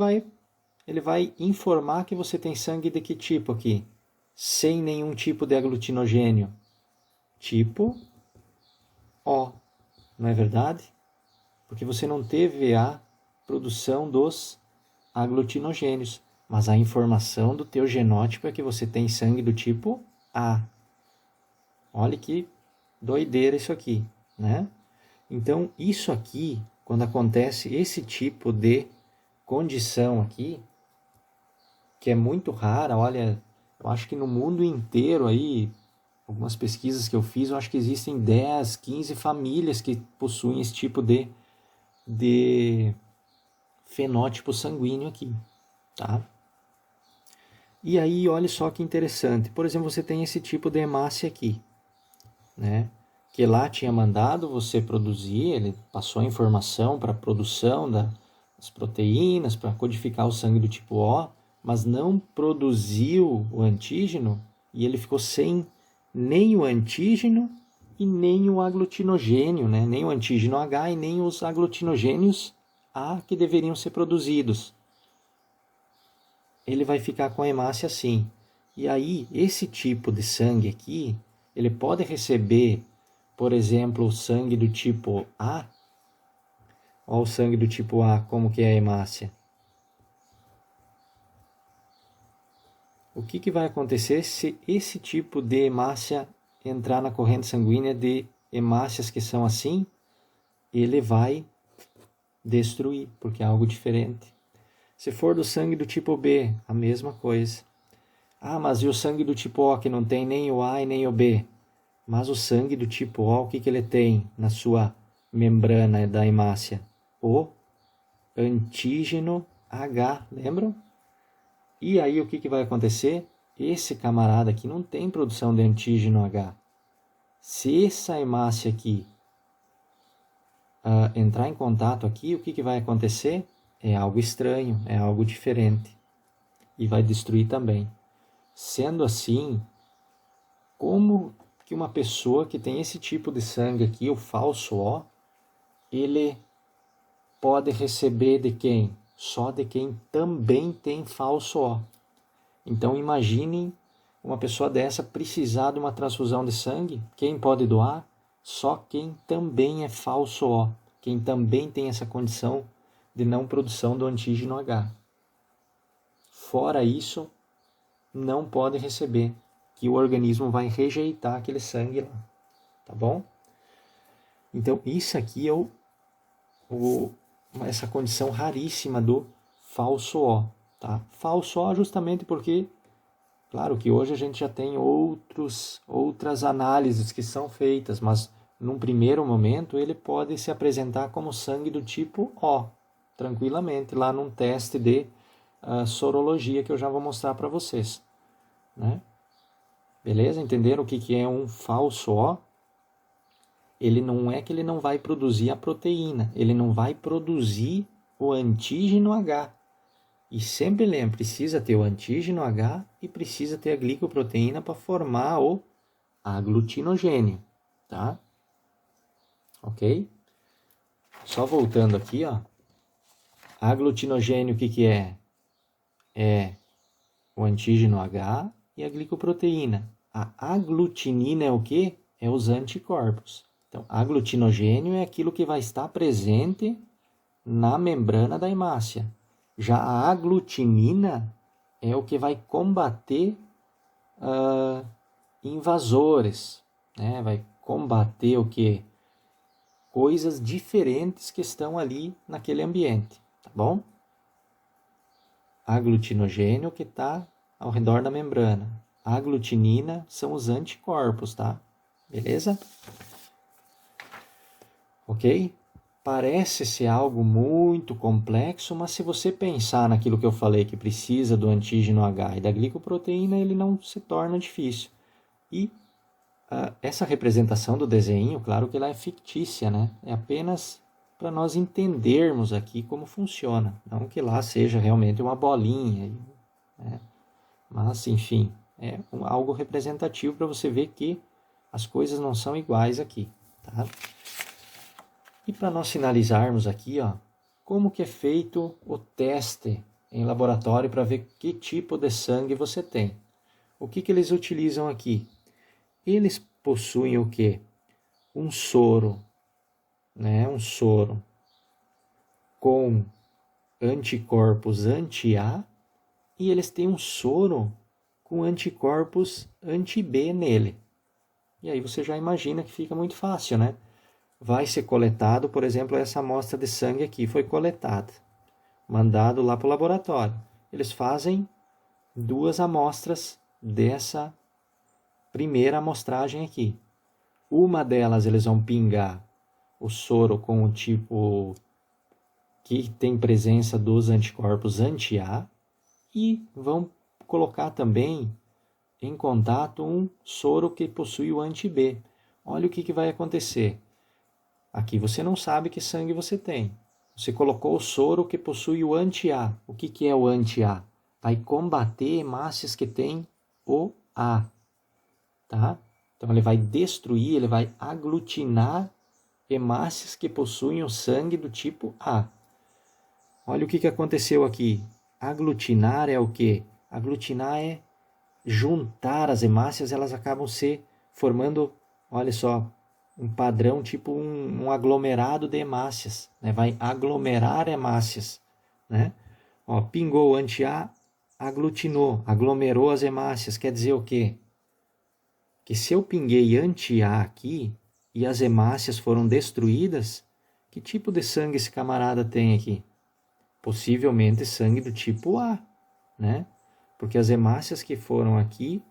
vai informar que você tem sangue de que tipo aqui? Sem nenhum tipo de aglutinogênio. Tipo O. Não é verdade? Porque você não teve a produção dos aglutinogênios. Mas a informação do teu genótipo é que você tem sangue do tipo A. Olha que doideira isso aqui, né? Então, isso aqui, quando acontece esse tipo de condição aqui, que é muito rara, olha, eu acho que no mundo inteiro aí, algumas pesquisas que eu fiz, eu acho que existem 10, 15 famílias que possuem esse tipo de fenótipo sanguíneo aqui, tá? E aí, olha só que interessante. Por exemplo, você tem esse tipo de hemácia aqui, né? Que lá tinha mandado você produzir, ele passou a informação para a produção das proteínas, para codificar o sangue do tipo O, mas não produziu o antígeno e ele ficou sem nem o antígeno e nem o aglutinogênio, né? Nem o antígeno H e nem os aglutinogênios A que deveriam ser produzidos. Ele vai ficar com a hemácia assim. E aí, esse tipo de sangue aqui, ele pode receber, por exemplo, o sangue do tipo A. Olha o sangue do tipo A, como que é a hemácia. O que vai acontecer se esse tipo de hemácia entrar na corrente sanguínea de hemácias que são assim? Ele vai destruir, porque é algo diferente. Se for do sangue do tipo B, a mesma coisa. Ah, mas e o sangue do tipo O, que não tem nem o A e nem o B? Mas o sangue do tipo O, o que ele tem na sua membrana da hemácia? O antígeno H, lembram? E aí o que vai acontecer? Esse camarada aqui não tem produção de antígeno H. Se essa hemácia aqui entrar em contato aqui, o que vai acontecer? É algo estranho, é algo diferente. E vai destruir também. Sendo assim, como que uma pessoa que tem esse tipo de sangue aqui, o falso O, ele pode receber de quem? Só de quem também tem falso O. Então imaginem uma pessoa dessa precisar de uma transfusão de sangue. Quem pode doar? Só quem também é falso O. Quem também tem essa condição de não produção do antígeno H. Fora isso, não pode receber, que o organismo vai rejeitar aquele sangue lá. Tá bom? Então isso aqui é essa condição raríssima do falso O. Tá? Falso O justamente porque, claro que hoje a gente já tem outras análises que são feitas, mas num primeiro momento ele pode se apresentar como sangue do tipo O, tranquilamente, lá num teste de sorologia que eu já vou mostrar para vocês. Né? Beleza? Entenderam o que é um falso O? Ele não é que ele não vai produzir a proteína, ele não vai produzir o antígeno H. E sempre lembre, precisa ter o antígeno H e precisa ter a glicoproteína para formar o aglutinogênio, tá? Ok? Só voltando aqui, ó. Aglutinogênio, o que é? É o antígeno H e a glicoproteína. A aglutinina é o que? É os anticorpos. Então, aglutinogênio é aquilo que vai estar presente na membrana da hemácia. Já a aglutinina é o que vai combater invasores, né? Vai combater o que? Coisas diferentes que estão ali naquele ambiente, tá bom? Aglutinogênio que está ao redor da membrana. A aglutinina são os anticorpos, tá? Beleza? Ok? Parece ser algo muito complexo, mas se você pensar naquilo que eu falei, que precisa do antígeno H e da glicoproteína, ele não se torna difícil. E essa representação do desenho, claro que ela é fictícia, né? É apenas para nós entendermos aqui como funciona. Não que lá seja realmente uma bolinha, né? Mas, enfim, é algo representativo para você ver que as coisas não são iguais aqui, tá? E para nós finalizarmos aqui, ó, como que é feito o teste em laboratório para ver que tipo de sangue você tem? O que eles utilizam aqui? Eles possuem o quê? Um soro, né? Um soro com anticorpos anti-A e eles têm um soro com anticorpos anti-B nele. E aí você já imagina que fica muito fácil, né? Vai ser coletado, por exemplo, essa amostra de sangue aqui foi coletada, mandado lá para o laboratório. Eles fazem 2 amostras dessa primeira amostragem aqui. Uma delas eles vão pingar o soro com o tipo que tem presença dos anticorpos anti-A e vão colocar também em contato um soro que possui o anti-B. Olha o que vai acontecer. Aqui você não sabe que sangue você tem. Você colocou o soro que possui o anti-A. O que é o anti-A? Vai combater hemácias que tem o A. Tá? Então ele vai destruir, ele vai aglutinar hemácias que possuem o sangue do tipo A. Olha o que aconteceu aqui. Aglutinar é o quê? Aglutinar é juntar as hemácias, elas acabam se formando, olha só, um padrão tipo um aglomerado de hemácias, né? Vai aglomerar hemácias, né? Ó, pingou anti-A, aglutinou, aglomerou as hemácias, quer dizer o quê? Que se eu pinguei anti-A aqui e as hemácias foram destruídas, que tipo de sangue esse camarada tem aqui? Possivelmente sangue do tipo A, né? Porque as hemácias que foram aqui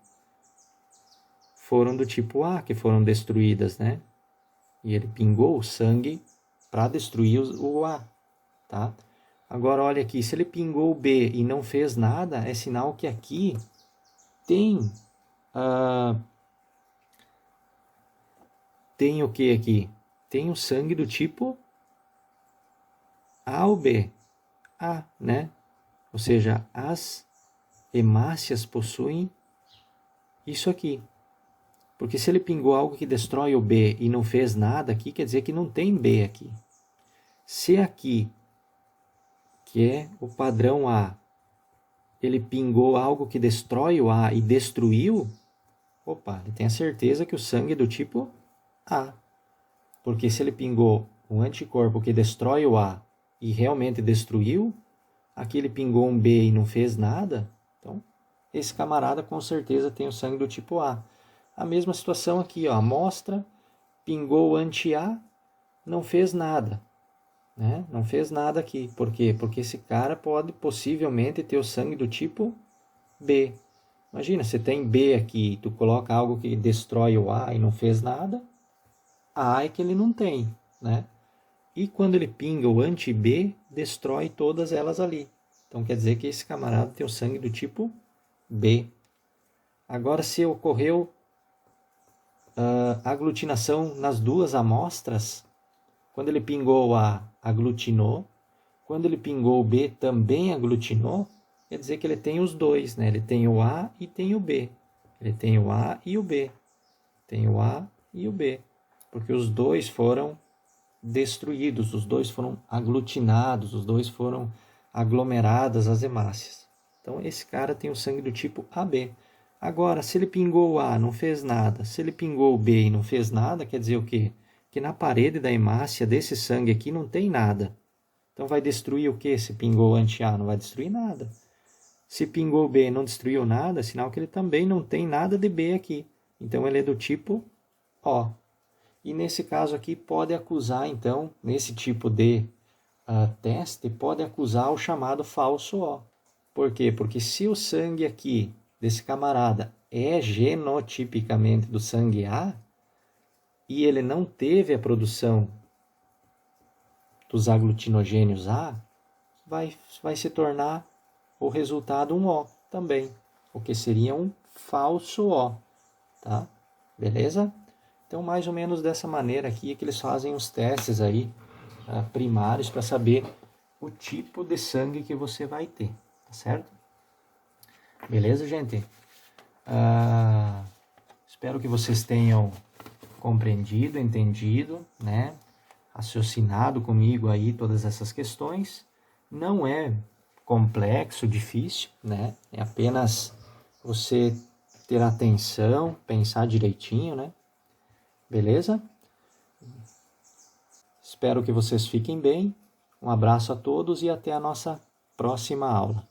foram do tipo A, que foram destruídas, né? E ele pingou o sangue para destruir o A, tá? Agora, olha aqui, se ele pingou o B e não fez nada, é sinal que aqui tem... tem o que aqui? Tem o sangue do tipo A ou B? A, né? Ou seja, as hemácias possuem isso aqui. Porque se ele pingou algo que destrói o B e não fez nada aqui, quer dizer que não tem B aqui. Se aqui, que é o padrão A, ele pingou algo que destrói o A e destruiu, opa, ele tem a certeza que o sangue é do tipo A. Porque se ele pingou um anticorpo que destrói o A e realmente destruiu, aqui ele pingou um B e não fez nada, então esse camarada com certeza tem o sangue do tipo A. A mesma situação aqui, ó, amostra, pingou anti-A, não fez nada, né? Não fez nada aqui. Por quê? Porque esse cara pode possivelmente ter o sangue do tipo B. Imagina, você tem B aqui, tu coloca algo que destrói o A e não fez nada, A é que ele não tem, né? E quando ele pinga o anti-B, destrói todas elas ali. Então quer dizer que esse camarada tem o sangue do tipo B. Agora, se ocorreu aglutinação nas duas amostras, quando ele pingou o A, aglutinou. Quando ele pingou o B, também aglutinou. Quer dizer que ele tem os dois, né? Ele tem o A e tem o B. Ele tem o A e o B. Tem o A e o B. Porque os dois foram destruídos, os dois foram aglutinados, os dois foram aglomeradas as hemácias. Então, esse cara tem o sangue do tipo AB. Agora, se ele pingou o A, não fez nada. Se ele pingou o B e não fez nada, quer dizer o quê? Que na parede da hemácia desse sangue aqui não tem nada. Então, vai destruir o quê? Se pingou anti-A, não vai destruir nada. Se pingou B e não destruiu nada, sinal que ele também não tem nada de B aqui. Então, ele é do tipo O. E nesse caso aqui, pode acusar, então, nesse tipo de teste, pode acusar o chamado falso O. Por quê? Porque se o sangue aqui desse camarada é genotipicamente do sangue A e ele não teve a produção dos aglutinogênios A, vai se tornar o resultado um O também, o que seria um falso O, tá? Beleza? Então, mais ou menos dessa maneira aqui é que eles fazem os testes aí primários para saber o tipo de sangue que você vai ter, tá certo? Beleza, gente? Espero que vocês tenham compreendido, entendido, né? Raciocinado comigo aí todas essas questões. Não é complexo, difícil, né? É apenas você ter atenção, pensar direitinho, né? Beleza? Espero que vocês fiquem bem. Um abraço a todos e até a nossa próxima aula.